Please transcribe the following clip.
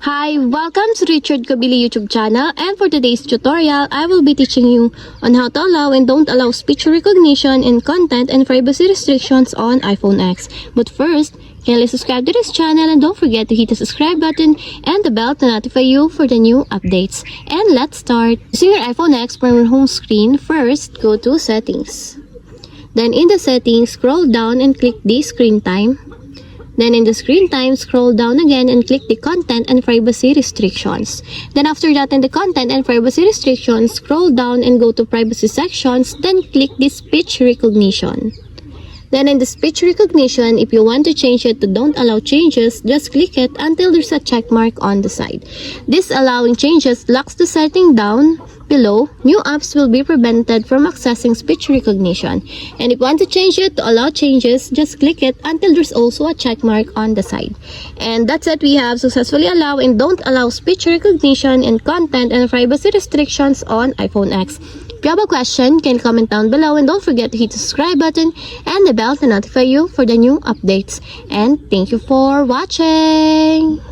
Hi, welcome to Richard Cabile YouTube channel, and for today's tutorial, I will be teaching you on how to allow and don't allow speech recognition in content and privacy restrictions on iPhone X. But first, kindly subscribe to this channel and don't forget to hit the subscribe button and the bell to notify you for the new updates. And let's start. Using your iPhone X from your home screen, first go to Settings. Then in the settings, scroll down and click the Screen Time. Then in the screen time, scroll down again and click the content and privacy restrictions. Then after that, in the content and privacy restrictions, scroll down and go to privacy sections, then click the speech recognition. Then in the speech recognition, if you want to change it to don't allow changes, just click it until there's a check mark on the side. This allowing changes locks the setting down below. New apps will be prevented from accessing speech recognition. And if you want to change it to allow changes, just click it until there's also a check mark on the side. And that's it. We have successfully allow and don't allow speech recognition in content and privacy restrictions on iPhone X. If you have a question, can comment down below and don't forget to hit the subscribe button and the bell to notify you for the new updates. And thank you for watching!